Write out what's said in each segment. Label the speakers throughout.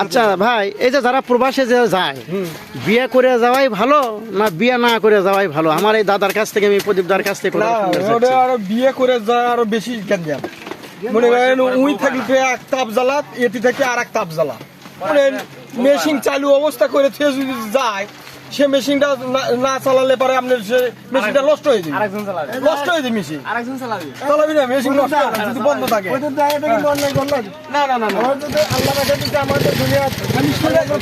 Speaker 1: আচ্ছা ভাই, এই যে যারা প্রবাসে যে যায়, বিয়ে করে যাওয়াই ভালো না বিয়ে না করে যাওয়াই ভালো? আমার এই দাদার কাছ থেকে, আমি প্রদীপ দার কাছ থেকে
Speaker 2: আরো বিয়ে করে যায় আরো বেশি গ্যাঞ্জাম। মনে করেন উই থাকলে এক তাপ জ্বালা, এটি থেকে আর এক তাপ জ্বালা। মানে মেশিন চালু অবস্থা করে যদি যায়, সে মেশিনটা না চালালে পারে আপনার সে মেশিনটা নষ্ট হয়ে যাবে। নষ্ট হয়ে যাবে মেশিন, চালাবি না, মেশিন নষ্ট যদি বন্ধ থাকে। না না না না,
Speaker 3: আল্লাহ যদি আমাদের দুনিয়া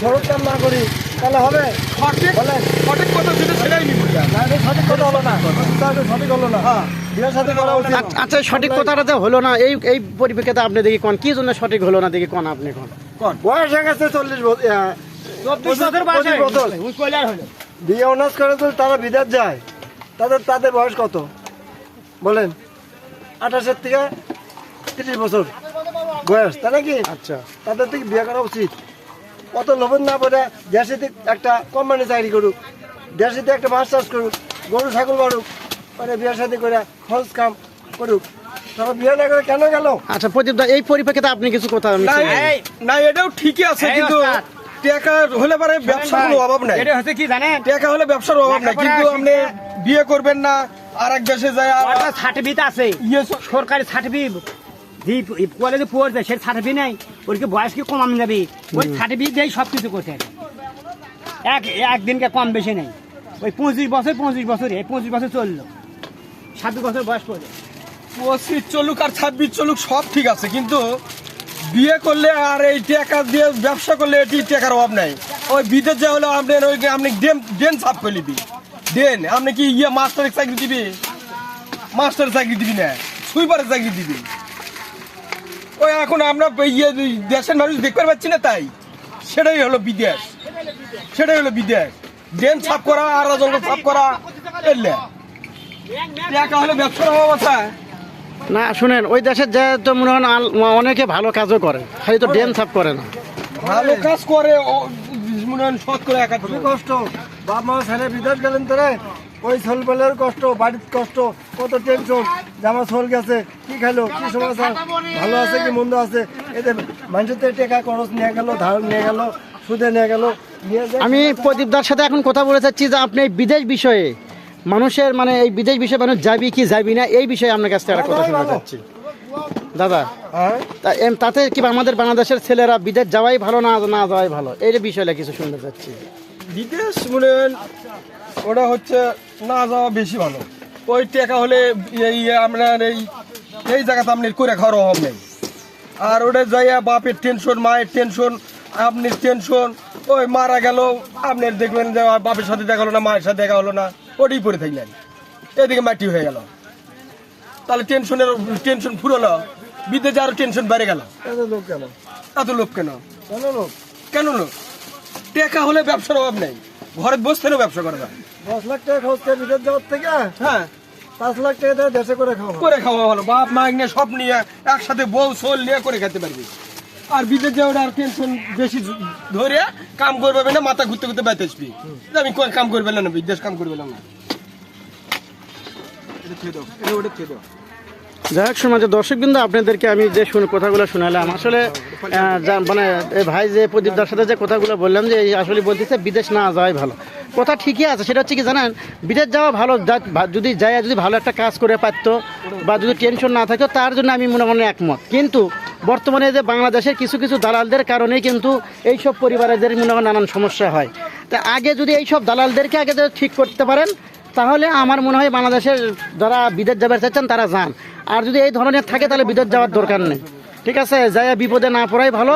Speaker 3: ধরো কাম না করি তাহলে হবে?
Speaker 2: সঠিক কথা যেটা সেটাই নিব।
Speaker 3: সঠিক কথা হলো না, সঠিক হলো না। বিয়ের সাথে করা উচিত।
Speaker 1: আচ্ছা, সঠিক কথাটা যে হলো না, এই পরিপ্রেক্ষিতে আপনি দেখি কোন কি জন্য সঠিক হলো না, দেখি কোন আপনি কোন
Speaker 3: বয়স হয়ে গেছে 40 বছর,
Speaker 1: 24 বছর বয়স
Speaker 3: বিয়ে অনার্স করে তো তারা বিদেশ যায়, তাদের বয়স কত বলেন? 28 থেকে 30 বছর বয়স, তাই নাকি?
Speaker 1: আচ্ছা,
Speaker 3: তাদের থেকে বিয়ে করা উচিত। কত লোভন না পড়ে দেশে একটা কোম্পানি চাকরি করুক, দেশে একটা মাছ চাষ করুক, গরু ছাগল বাড়ুক, মানে বিয়ের সাথে করে খরচ কাম করুক। তারা বিয়ে না করে কেন গেল?
Speaker 1: আচ্ছা প্রদীপ দা, এই পরিপ্রেক্ষিতে আপনি কিছু কথা
Speaker 2: না, এটাও ঠিকই আছে, কিন্তু টাকা হলে পারে ব্যবসার কোনো অভাব নাই।
Speaker 1: এটা হচ্ছে কি জানেন,
Speaker 2: টাকা হলে ব্যবসার অভাব নাই, কিন্তু আপনি বিয়ে করবেন না আর এক দেশে যায়।
Speaker 1: সার্টিফিকেট আছে, সরকারি সার্টিফিকেট কলেজে পড়ছে, সে সার্টিফিকেট নেই, ওর কি বয়স কি কম যাবে? ওই সার্টিফিকেট দিয়েই সব কিছু করতে হবে, একদিনকে কম বেশি নেই। ওই 25 বছর 25 বছর চললো, 26 বছর বয়স পড়ে।
Speaker 2: 25 চলুক আর 26 চলুক, সব ঠিক আছে, কিন্তু বিয়ে করলে আর এই টাকা দিয়ে ব্যবসা করলে এটি টাকার অভাব নাই। ওই বিদেশ যা হলো আপনার ওই আপনি ডেন সাফ করে দিবি, ডেন আপনি কি মাস্টারের চাকরি দিবি? মাস্টারের চাকরি দিবি না, সুইপারের চাকরি দিবি। ওই এখন আমরা দেশের মানুষ দেখতে পাচ্ছি না, তাই সেটাই হলো বিদেশ, সেটাই হলো বিদেশ। ড্রেন সাফ করা আর জঙ্গল সাফ করা, এলে টাকা হলে ব্যবসার অভাব আছে
Speaker 1: না। শুনেন, ওই দেশের যে তো মনে হয় অনেকে ভালো কাজও করে, খালি তো ড্রেন সাফ করে না।
Speaker 2: ভালো কাজ করে মনে হয় সৎ করে একা
Speaker 3: কষ্ট। বাপ মা ছেলে বিদেশ গেলেন তোরে, ওই ছোলবেলের কষ্ট, বাড়ির কষ্ট, কত টেনশন, জামা ছোল গেছে, কি খাইলো, কি সমাচার, ভালো আছে কি মন্দ আছে, এদের মানুষের টাকা খরচ নিয়ে গেল, ধার নিয়ে গেল, সুদে নিয়ে গেল।
Speaker 1: আমি প্রদীপদার সাথে এখন কথা বলে চাচ্ছি যে আপনি এই বিদেশ বিষয়ে মানুষের, মানে এই বিদেশ বিষয়ে মানুষ যাবি কি যাবি না, এই বিষয়ে আপনার কাছ থেকে একটা কথা শুনতে চাচ্ছি দাদা। তাতে কি আমাদের বাংলাদেশের ছেলেরা বিদেশ যাওয়াই ভালো না না যাওয়াই ভালো, এই বিষয়টা কিছু শুনতে চাচ্ছি।
Speaker 2: বিদেশ মনে ওটা হচ্ছে না যাওয়া বেশি ভালো। ওই টাকা হলে আপনার এই জায়গাতে আপনার করে খাওয়ার অভাব নেই। আর ওটা যাইয়া বাপের টেনশন, মায়ের টেনশন, আপনার টেনশন, ওই মারা গেল আপনার দেখবেন যে বাপের সাথে দেখা হলো না, মায়ের সাথে দেখা হলো না, ওটাই পরে থাকলেন, এদিকে মাটি হয়ে গেল। তাহলে টেনশন ফুরলো, বিদেশে আরো টেনশন বেড়ে গেল।
Speaker 3: এত লোক কেন?
Speaker 2: এত লোক কেন?
Speaker 3: কেন লোক?
Speaker 2: কেন লোক? টাকা হলে ব্যবসার অভাব নেই, ঘরে বসে থেকেও ব্যবসা করা যায়।
Speaker 3: 10 লাখ টাকা খরচ করে বিদেশ যাওয়ার থেকে,
Speaker 2: হ্যাঁ
Speaker 3: 5 লাখ টাকা দিয়ে দেশে করে
Speaker 2: খাওয়া ভালো। বাপ মা নিয়ে সব নিয়ে একসাথে বউ সোল নিয়ে করে খেতে পারবি। আর বিদেশ যাওয়ার আর টেনশন বেশি ধরে কাম করবে না, মাথা ঘুরতে ঘুরতে বাইতে আসবি, আমি কাম করবে না, বিদেশ কাম করবে না।
Speaker 1: যাই হোক, সমাজের দর্শকবৃন্দ, আপনাদেরকে আমি যে কথাগুলো শোনালাম, আসলে মানে এই ভাই যে প্রদীপদার সাথে যে কথাগুলো বললাম, যে আসলে বলতেছে বিদেশ না যাওয়াই ভালো। কথা ঠিকই আছে, সেটা হচ্ছে কি জানেন, বিদেশ যাওয়া ভালো, যদি যায় যদি ভালো একটা কাজ করে পারতো বা যদি টেনশন না থাকতো, তার জন্য আমি মনে একমত। কিন্তু বর্তমানে যে বাংলাদেশের কিছু কিছু দালালদের কারণেই কিন্তু এইসব পরিবারেদের মনে হয় নানান সমস্যা হয়। তা আগে যদি এইসব দালালদেরকে আগে ঠিক করতে পারেন, তাহলে আমার মনে হয় বাংলাদেশের যারা বিদেশ যাবার চাচ্ছেন তারা যান। আর যদি এই ধরনের থাকে তাহলে বিদেশ যাওয়ার দরকার নেই। ঠিক আছে, যাই বিপদে না পড়াই ভালো,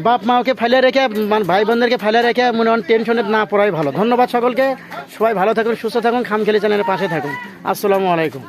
Speaker 1: বাপ মাকে ফেলে রেখে, ভাই বোনদেরকে ফেলে রেখে মনে হয় টেনশনে না পড়াই ভালো। ধন্যবাদ সকলকে, সবাই ভালো থাকুন, সুস্থ থাকুন, খামখেলি চ্যানেলের পাশে থাকুন। আসসালামু আলাইকুম।